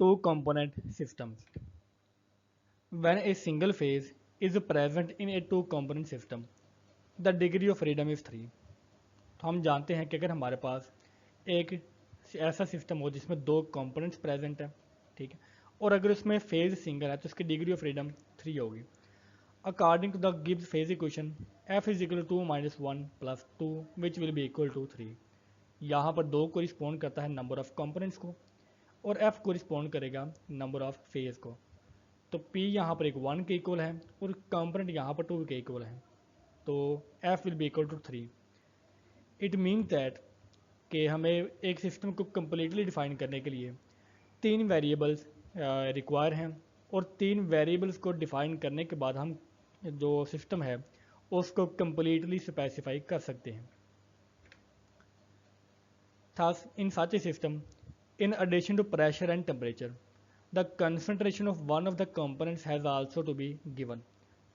two component systems. When a single phase is present in a two component system, the degree of freedom is 3. तो हम जानते हैं कि अगर हमारे पास एक ऐसा सिस्टम हो जिसमें दो कंपोनेंट्स प्रेजेंट है, ठीक है, और अगर उसमें फेज सिंगल है तो उसकी डिग्री ऑफ फ्रीडम 3 होगी. According to the Gibbs phase equation f is equal to -1 + 2 which will be equal to 3. यहाँ पर 2 को रिस्पॉन्ड करता है नंबर ऑफ कंपोनेंट्स को और f को रिस्पॉन्ड करेगा नंबर ऑफ फेज को. तो p यहाँ पर एक 1 के इक्वल है और कंपोनेंट यहाँ पर 2 के इक्वल है, तो f will be equal to 3. It mean that कि हमें एक सिस्टम को कम्प्लीटली डिफाइन करने के लिए 3 वेरिएबल्स रिक्वायर हैं और 3 वेरिएबल्स को डिफाइन करने के बाद हम जो सिस्टम है उसको कम्प्लीटली स्पेसिफाई कर सकते हैं. Thus, in such a system, in addition to pressure and temperature, the concentration of one of the components has also to be given.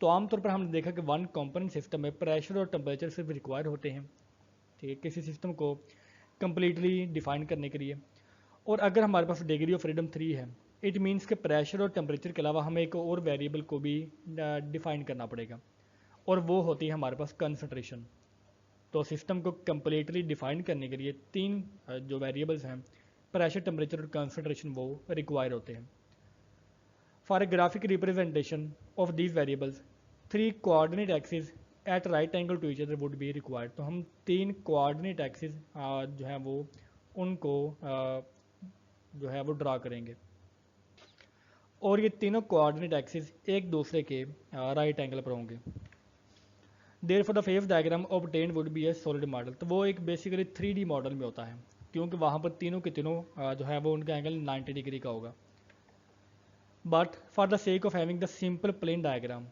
तो आमतौर पर हमने देखा कि वन कंपोनेंट सिस्टम में प्रेशर और टेम्परेचर सिर्फ रिक्वायर होते हैं, ठीक है, किसी सिस्टम को कम्प्लीटली डिफाइन करने के लिए. और अगर हमारे पास डिग्री ऑफ फ्रीडम 3 है, इट मीन्स कि प्रेशर और टेम्परेचर के अलावा हमें एक और वेरिएबल को भी डिफाइन करना पड़ेगा और वो होती है हमारे पास कंसंट्रेशन. तो सिस्टम को कम्प्लीटली डिफाइन करने के लिए 3 जो वेरिएबल्स हैं प्रेशर, टेम्परेचर और कंसंट्रेशन वो रिक्वायर होते हैं. For a graphic representation of these variables 3 coordinate axis at right angle to each other would be required. तो हम 3 कोऑर्डिनेट एक्सिस जो है वो उनको जो है वो ड्रा करेंगे और ये तीनों कोऑर्डिनेट एक्सिस एक दूसरे के राइट एंगल पर होंगे. Therefore the phase diagram obtained would be a solid model. तो वो एक बेसिकली 3D मॉडल में होता है क्योंकि वहाँ पर तीनों के तीनों जो है वो उनका एंगल 90 डिग्री का होगा. But for the sake of having the simple plane diagram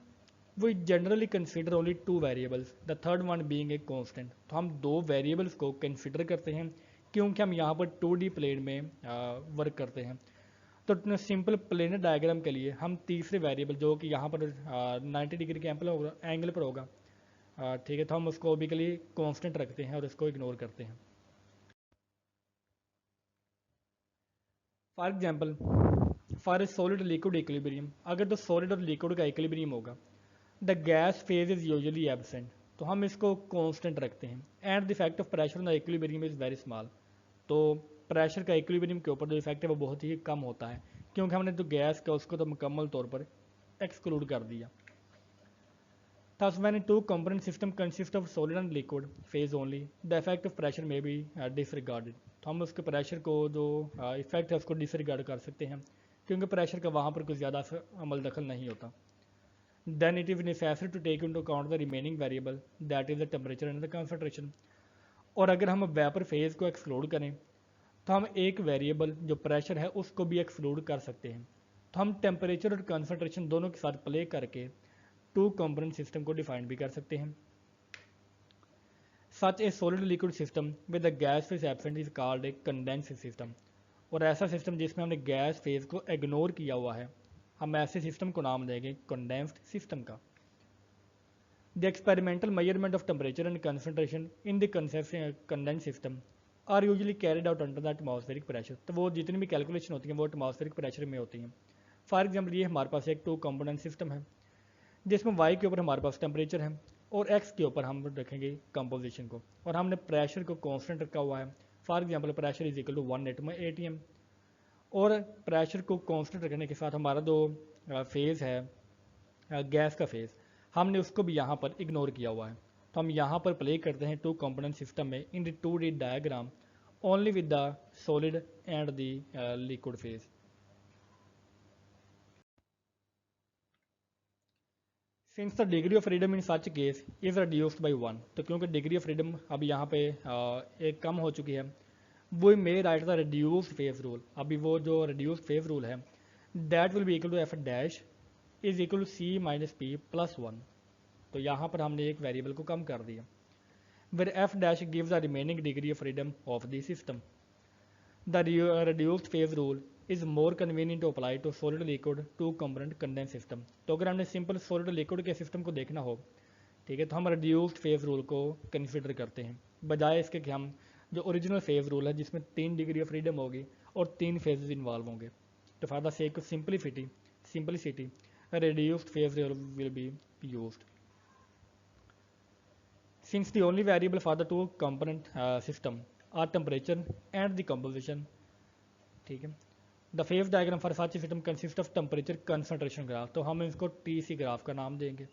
we generally consider only 2 variables, the third one being a constant. तो हम 2 वेरिएबल्स को कंसिडर करते हैं क्योंकि हम यहाँ पर 2D प्लेन में वर्क करते हैं. तो सिंपल प्लेनर डायग्राम के लिए हम तीसरे वेरिएबल जो कि यहाँ पर 90 डिग्री के एंगल पर होगा, ठीक है, तो हम उसको बेसिकली कांस्टेंट रखते हैं और इसको इग्नोर करते हैं. For example for a solid liquid equilibrium, अगर तो सॉलिड और लिक्विड का इक्विलिब्रियम होगा, the gas phase is usually absent, तो हम इसको कांस्टेंट रखते हैं. And the effect of pressure on the equilibrium is very small. तो प्रेशर का इक्विलिब्रियम के ऊपर जो इफेक्ट है वो बहुत ही कम होता है क्योंकि हमने जो गैस का उसको तो मुकम्मल तौर पर एक्सक्लूड कर दिया. Thus, when a two component system consists of solid and liquid phase only, the effect of pressure may be disregarded. तो हम उसके प्रेशर को जो इफेक्ट है उसको डिसरिगार्ड कर सकते हैं क्योंकि प्रेशर का वहाँ पर कुछ ज़्यादा अमल दखल नहीं होता. Then it is necessary to take into account the remaining variable, that is the temperature and the concentration. और अगर हम वेपर फेज को एक्सक्लूड करें तो हम एक वेरिएबल जो प्रेशर है उसको भी एक्सक्लूड कर सकते हैं. तो हम टेम्परेचर और कंसंट्रेशन दोनों के साथ प्ले करके 2 कंपोनेंट सिस्टम को डिफाइन भी कर सकते हैं. Such a solid liquid system with the gas phase absent is called a condensed system. और ऐसा सिस्टम जिसमें हमने गैस फेज को इग्नोर किया हुआ है, हम ऐसे सिस्टम को नाम देंगे कंडेंस्ड सिस्टम का. The experimental measurement of temperature and concentration in the condensed system are usually carried out under the atmospheric pressure. तो वो जितनी भी कैलकुलेशन होती हैं वो एटमॉस्फेरिक प्रेशर में होती हैं. फॉर एग्जाम्पल ये हमारे पास एक 2 कंपोनेंट सिस्टम है जिसमें y के ऊपर हमारे पास टेम्परेचर है और x के ऊपर हम रखेंगे कंपोजिशन को और हमने प्रेशर को कांस्टेंट रखा हुआ है. For example pressure is equal to 1 atm और प्रेशर को कांस्टेंट रखने के साथ हमारा जो फेज़ है गैस का फेज़ हमने उसको भी यहाँ पर इग्नोर किया हुआ है. तो हम यहाँ पर प्ले करते हैं 2 कंपोनेंट सिस्टम में in the 2D diagram only with the solid and the liquid phase. Since the degree of freedom in such case is reduced by 1, तो क्योंकि डिग्री ऑफ फ्रीडम अब यहाँ पे एक कम हो चुकी है, वो may write the reduced phase rule. अभी वो जो रिड्यूस्ड फेज रूल है that will be equal to F dash is equal to C minus P plus 1. तो यहाँ पर हमने एक वेरिएबल को कम कर दिया where F dash gives the remaining degree of freedom of the system. The reduced phase rule is more convenient to apply to solid liquid 2 component condensed system. तो अगर हमने सिंपल सॉलिड लिक्विड के system को देखना हो, ठीक है, तो हम reduced phase rule को कंसिडर करते हैं बजाय इसके कि हम जो ओरिजिनल फेज रूल है जिसमें 3 डिग्री ऑफ फ्रीडम होगी और 3 फेजेस इन्वॉल्व होंगे. तो for the sake of simplicity a reduced phase rule will be used. Since the only variable for the two component system are temperature and the composition, ठीक है, the phase diagram for such system consist of temperature concentration graph, तो हम इसको TC graph का नाम देंगे.